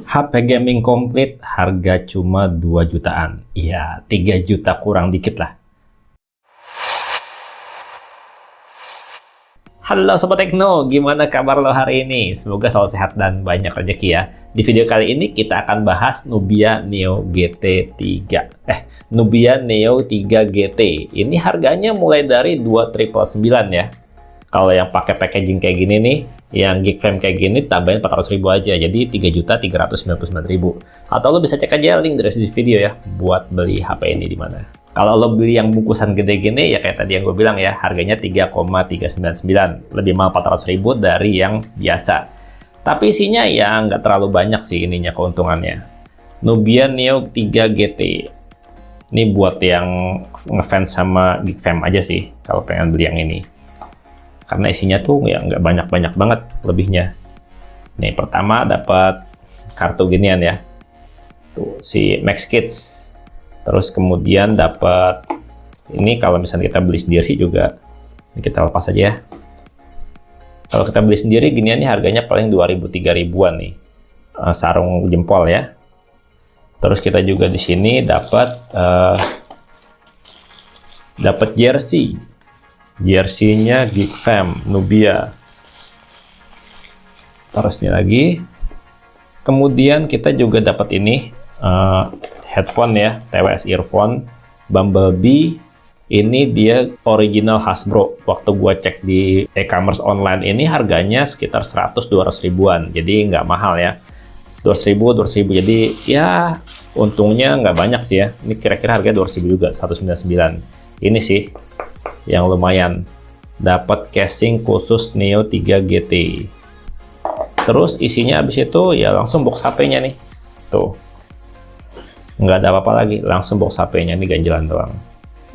HP gaming komplit harga cuma 2 jutaan. Iya, 3 juta kurang dikit lah. Halo Sobat Tekno, gimana kabar lo hari ini? Semoga selalu sehat dan banyak rezeki ya. Di video kali ini kita akan bahas Nubia Neo GT3. Nubia Neo 3 GT. Ini harganya mulai dari 2.999 ya. Kalau yang pakai packaging kayak gini nih, yang Geekfam kayak gini tambahin 400.000 aja, jadi 3.399.000. Atau lo bisa cek aja link dari sisi video ya buat beli HP ini di mana. Kalau lo beli yang bungkusan gede gini ya kayak tadi yang gue bilang ya, harganya 3,399, lebih mahal 400.000 dari yang biasa. Tapi isinya ya nggak terlalu banyak sih ininya keuntungannya. Nubia Neo 3 GT. Ini buat yang ngefans sama Geekfam aja sih kalau pengen beli yang ini. Karena isinya tuh ya nggak banyak-banyak banget lebihnya. Nih pertama dapat kartu ginian ya, tuh si Max Kids. Terus kemudian dapat ini kalau misalnya kita beli sendiri juga, ini kita lepas aja ya. Kalau kita beli sendiri ginian nih harganya paling 2.000-3.000-an nih, sarung jempol ya. Terus kita juga di sini dapat jersey. Jersey-nya Geekfam Nubia. Terus ini lagi. Kemudian kita juga dapat ini headphone ya, TWS earphone Bumblebee. Ini dia original Hasbro. Waktu gua cek di e-commerce online ini harganya sekitar 100-200 ribuan. Jadi nggak mahal ya. 200.000. Jadi ya untungnya nggak banyak sih ya. Ini kira-kira harganya 200.000 juga, 199. Ini sih yang lumayan. Dapat casing khusus Neo 3 GT. Terus isinya habis itu ya langsung box HP-nya nih. Tuh. Nggak ada apa-apa lagi, langsung box HP-nya nih, ganjelan doang.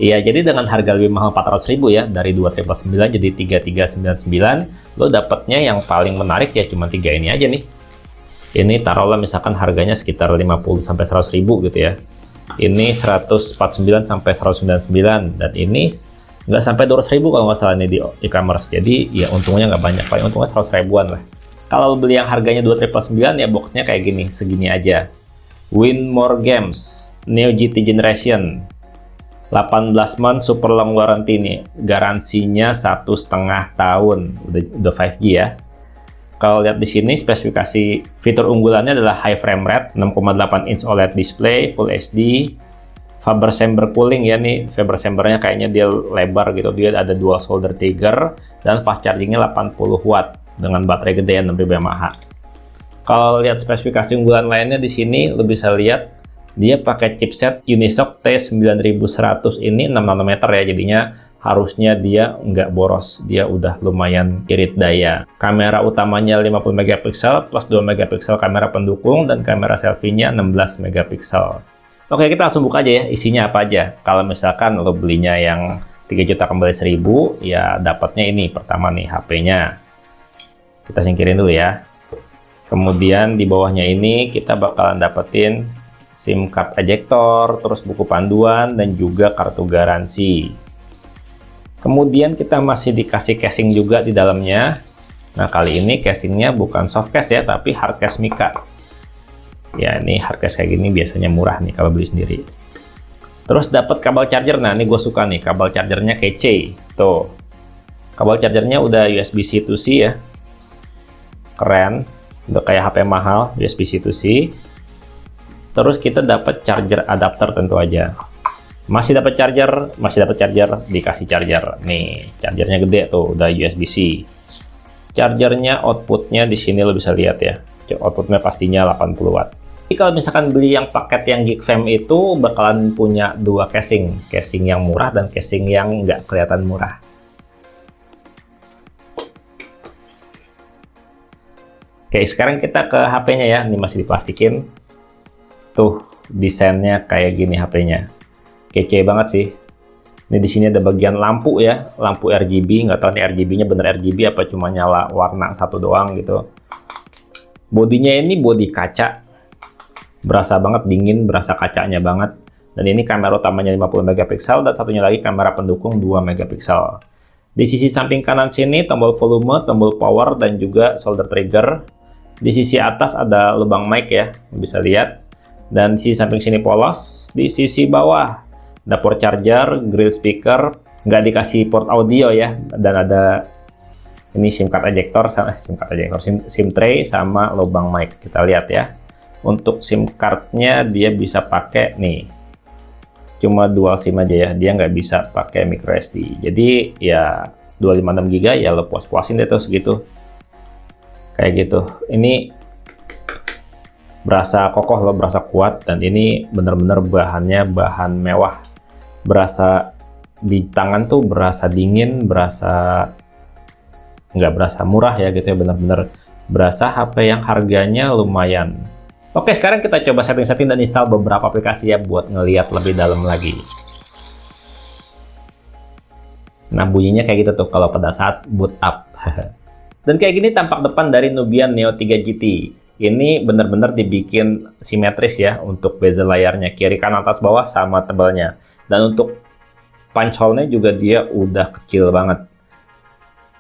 Iya, jadi dengan harga lebih mahal 400.000 ya, dari 2.999 jadi 3.399, lo dapatnya yang paling menarik ya cuma 3 ini aja nih. Ini taruhlah misalkan harganya sekitar 50-100.000 gitu ya. Ini 149 sampai 199 dan ini nggak sampai 200.000 kalau nggak salah ini di e-commerce. Jadi ya untungnya nggak banyak, paling untungnya 100 ribuan lah. Kalau beli yang harganya 2.999 ya boxnya kayak gini, segini aja. Win More Games Neo GT Generation 18 month super long warranty nih, garansinya 1,5 tahun, udah 5G ya. Kalau lihat di sini spesifikasi fitur unggulannya adalah high frame rate, 6,8 inch OLED display, Full HD, Faber chamber cooling ya nih, Faber chambernya kayaknya dia lebar gitu, dia ada dual solder trigger dan fast chargingnya 80 watt dengan baterai gede 6000 mAh. Kalau lihat spesifikasi unggulan lainnya di sini lo bisa lihat dia pakai chipset Unisoc T9100 ini 6 nanometer ya, jadinya harusnya dia nggak boros, dia udah lumayan irit daya. Kamera utamanya 50 megapiksel plus 2 megapiksel kamera pendukung dan kamera selfie-nya 16 megapiksel. Oke, kita langsung buka aja ya, isinya apa aja. Kalau misalkan lo belinya yang 3 juta kembali 1.000, ya dapatnya ini. Pertama nih, HP-nya. Kita singkirin dulu ya. Kemudian di bawahnya ini kita bakalan dapetin SIM card ejector, terus buku panduan, dan juga kartu garansi. Kemudian kita masih dikasih casing juga di dalamnya. Nah, kali ini casingnya bukan soft case ya, tapi hard case mica. Ya, ini hardcase kayak gini biasanya murah nih kalau beli sendiri. Terus dapat kabel charger. Nah, ini gue suka nih, kabel chargernya kece. Tuh. Kabel chargernya udah USB-C to C ya. Keren. Udah kayak HP mahal, USB-C to C. Terus kita dapat charger adapter tentu aja. Masih dapat charger, dikasih charger. Nih, chargernya gede tuh, udah USB-C. Chargernya outputnya di sini lo bisa lihat ya. Outputnya pastinya 80 watt. Jadi kalau misalkan beli yang paket yang Geekfam itu bakalan punya dua casing yang murah dan casing yang nggak kelihatan murah. Oke, sekarang kita ke HP-nya ya. Ini masih diplastikin. Tuh, desainnya kayak gini HP-nya. Kece banget sih. Ini di sini ada bagian lampu ya, lampu RGB. Nggak tahu nih RGB-nya bener RGB apa cuma nyala warna satu doang gitu. Bodinya ini bodi kaca, berasa banget dingin, berasa kacanya banget. Dan ini kamera utamanya 50 megapiksel dan satunya lagi kamera pendukung 2 megapiksel. Di sisi samping kanan sini tombol volume, tombol power, dan juga solder trigger. Di sisi atas ada lubang mic ya, bisa lihat. Dan di sisi samping sini polos. Di sisi bawah ada port charger, grill speaker, nggak dikasih port audio ya. Dan ada ini SIM card ejector, SIM tray sama lubang mic. Kita lihat ya. Untuk SIM cardnya dia bisa pakai nih, cuma dual SIM aja ya. Dia nggak bisa pakai micro SD. Jadi ya 256 GB ya lo puas-puasin deh tuh segitu. Kayak gitu. Ini berasa kokoh loh, berasa kuat, dan ini bener-bener bahannya bahan mewah. Berasa di tangan tuh berasa dingin, berasa nggak berasa murah ya gitu ya, bener-bener berasa HP yang harganya lumayan. Oke, sekarang kita coba setting-setting dan install beberapa aplikasi ya buat ngeliat lebih dalam lagi. Nah, bunyinya kayak gitu tuh kalau pada saat boot up. Dan kayak gini tampak depan dari Nubian Neo 3 GT. Ini benar-benar dibikin simetris ya untuk bezel layarnya, kiri kanan atas bawah sama tebalnya. Dan untuk punch hole-nya juga dia udah kecil banget.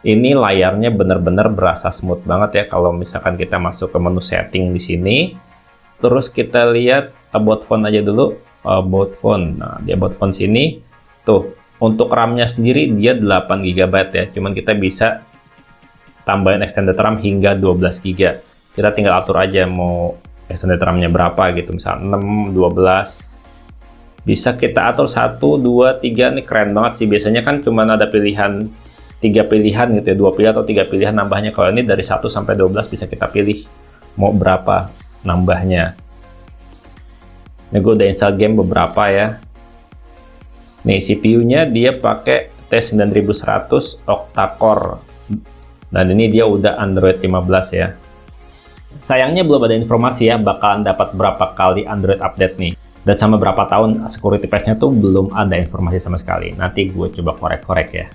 Ini layarnya benar-benar berasa smooth banget ya kalau misalkan kita masuk ke menu setting di sini. Terus kita lihat about phone aja dulu, about phone. Nah, di about phone sini tuh untuk RAM-nya sendiri dia 8 GB ya. Cuman kita bisa tambahin extended RAM hingga 12 GB. Kita tinggal atur aja mau extended RAM-nya berapa gitu, misal 6, 12. Bisa kita atur 1, 2, 3. Ini keren banget sih. Biasanya kan cuma ada pilihan 3 pilihan gitu ya, 2 pilihan atau 3 pilihan nambahnya. Kalau ini dari 1 sampai 12 bisa kita pilih mau berapa nambahnya. Ini gue udah install game beberapa ya. Nih CPU-nya dia pakai T9100 octa-core. Dan ini dia udah Android 15 ya. Sayangnya belum ada informasi ya bakalan dapat berapa kali Android update nih. Dan sama berapa tahun security patch-nya tuh belum ada informasi sama sekali. Nanti gue coba korek-korek ya.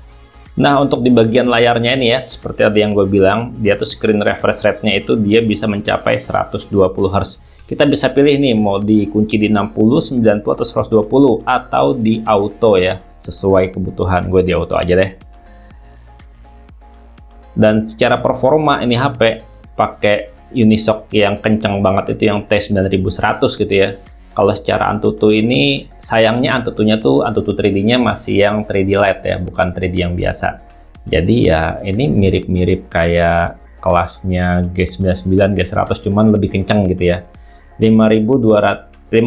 Nah, untuk di bagian layarnya ini ya, seperti tadi yang gue bilang, dia tuh screen refresh rate-nya itu dia bisa mencapai 120 Hz. Kita bisa pilih nih mau dikunci di 60, 90, atau 120, atau di auto ya, sesuai kebutuhan. Gue di auto aja deh. Dan secara performa ini HP pakai Unisoc yang kencang banget itu, yang T9100 gitu ya. Kalau secara Antutu ini, sayangnya Antutunya tuh Antutu 3D-nya masih yang 3D Lite ya, bukan 3D yang biasa. Jadi ya ini mirip-mirip kayak kelasnya G99, G100, cuman lebih kencang gitu ya. 524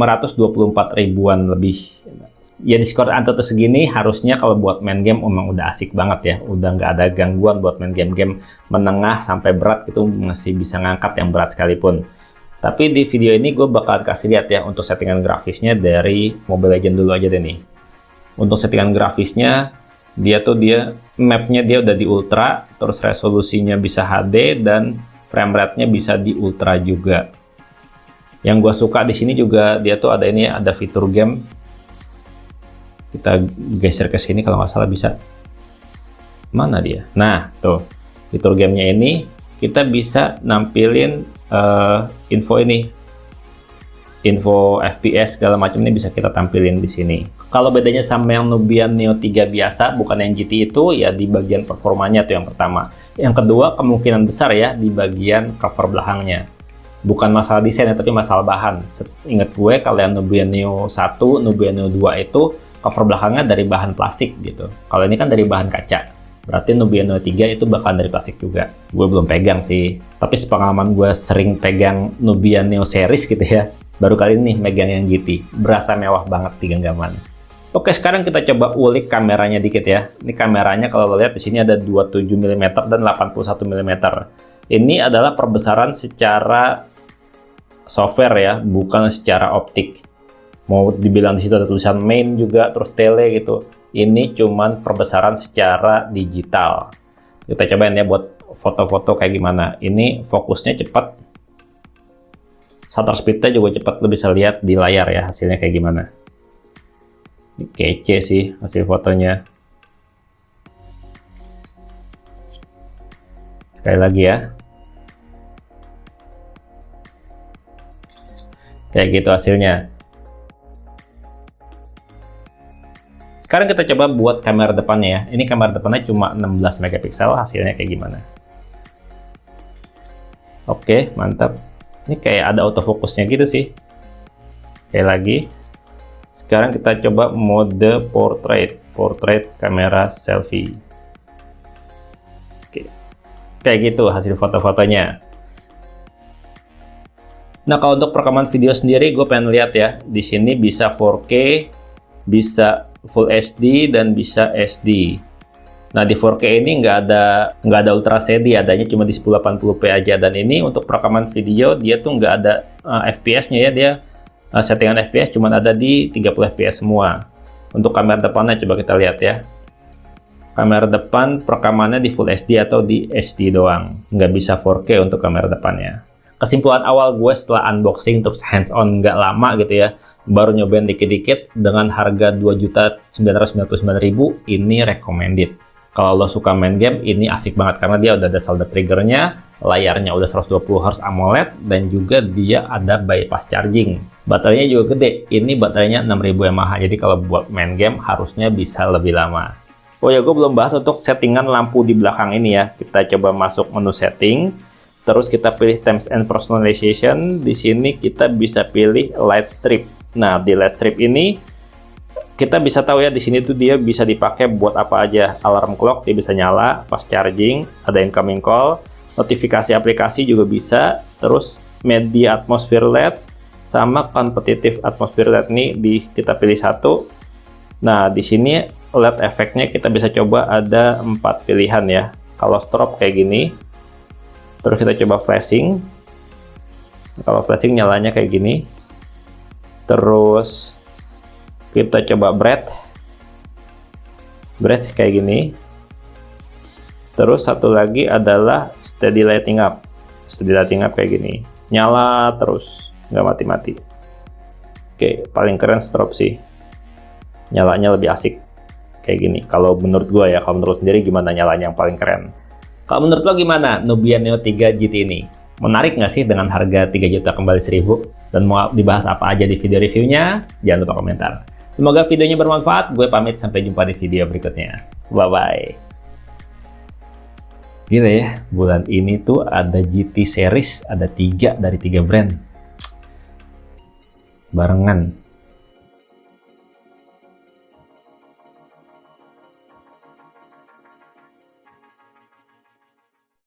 ribuan lebih. Ya di skor Antutu segini harusnya kalau buat main game emang udah asik banget ya. Udah nggak ada gangguan buat main game-game menengah sampai berat gitu, masih bisa ngangkat yang berat sekalipun. Tapi di video ini gue bakal kasih lihat ya untuk settingan grafisnya dari Mobile Legends dulu aja deh nih. Untuk settingan grafisnya, dia mapnya dia udah di ultra, terus resolusinya bisa HD dan frame rate-nya bisa di ultra juga. Yang gue suka di sini juga dia tuh ada ini ya, ada fitur game. Kita geser ke sini kalau nggak salah bisa. Mana dia? Nah tuh fitur gamenya ini kita bisa nampilin info ini, info FPS segala macam ini bisa kita tampilin di sini. Kalau bedanya sama yang Nubian Neo 3 biasa, bukan yang GT itu, ya di bagian performanya tuh yang pertama. Yang kedua kemungkinan besar ya di bagian cover belakangnya. Bukan masalah desain ya, tapi masalah bahan. Ingat gue kalau yang Nubian Neo 1, Nubian Neo 2 itu cover belakangnya dari bahan plastik gitu. Kalau ini kan dari bahan kaca. Berarti Nubian Neo 3 itu bakalan dari plastik juga. Gue belum pegang sih. Tapi sepengalaman gue sering pegang Nubian Neo series gitu ya. Baru kali ini megang yang GT. Berasa mewah banget di genggaman. Oke, sekarang kita coba ulik kameranya dikit ya. Ini kameranya kalau lo lihat di sini ada 27 mm dan 81 mm. Ini adalah perbesaran secara software ya, bukan secara optik. Mau dibilang di situ ada tulisan main juga, terus tele gitu. Ini cuman perbesaran secara digital. Kita cobain ya buat foto-foto kayak gimana. Ini fokusnya cepat. Shutter speed-nya juga cepat. Lo bisa lihat di layar ya hasilnya kayak gimana. Ini kece sih hasil fotonya. Sekali lagi ya. Kayak gitu hasilnya. Sekarang kita coba buat kamera depannya ya. Ini kamera depannya cuma 16 megapiksel, hasilnya kayak gimana. Oke, mantap. Ini kayak ada autofocusnya gitu sih. Kayak lagi. Sekarang kita coba mode portrait kamera selfie. Oke. Kayak gitu hasil foto-fotonya. Nah, kalau untuk perekaman video sendiri, gue pengen lihat ya. Di sini bisa 4K, bisa Full HD, dan bisa SD. Nah, di 4K ini nggak ada Ultra HD, adanya cuma di 1080p aja. Dan ini untuk perekaman video, dia tuh nggak ada FPS-nya ya. Dia settingan FPS cuma ada di 30 fps semua. Untuk kamera depannya coba kita lihat ya. Kamera depan perekamannya di Full HD atau di HD doang. Nggak bisa 4K untuk kamera depannya. Kesimpulan awal gue setelah unboxing terus hands-on nggak lama gitu ya, baru nyobain dikit-dikit dengan harga 2.999.000, ini recommended. Kalau lo suka main game, ini asik banget karena dia udah ada saldo triggernya, layarnya udah 120Hz AMOLED, dan juga dia ada bypass charging. Baterainya juga gede, ini baterainya 6000 mAh, jadi kalau buat main game harusnya bisa lebih lama. Oh ya, gue belum bahas untuk settingan lampu di belakang ini ya. Kita coba masuk menu setting, terus kita pilih Themes and Personalization. Di sini kita bisa pilih Light Strip. Nah, di Light Strip ini kita bisa tahu ya, di sini tuh dia bisa dipakai buat apa aja. Alarm clock dia bisa nyala, pas charging, ada incoming call, notifikasi aplikasi juga bisa, terus media atmosphere LED sama competitive atmosphere LED nih kita pilih satu. Nah, di sini LED efeknya kita bisa coba ada 4 pilihan ya. Kalau strobe kayak gini, terus kita coba flashing. Kalau flashing nyalanya kayak gini, terus kita coba bright kayak gini. Terus satu lagi adalah steady lighting up kayak gini, nyala terus nggak mati-mati. Oke, paling keren strobe sih, nyalanya lebih asik kayak gini kalau menurut gua ya. Kalau menurut sendiri gimana nyalanya yang paling keren? Kalau menurut lo gimana Nubia Neo 3 GT ini? Menarik nggak sih dengan harga 3 juta kembali 1000? Dan mau dibahas apa aja di video reviewnya? Jangan lupa komentar. Semoga videonya bermanfaat. Gue pamit, sampai jumpa di video berikutnya. Bye-bye. Gila ya, bulan ini tuh ada GT series, ada 3 dari 3 brand. Barengan.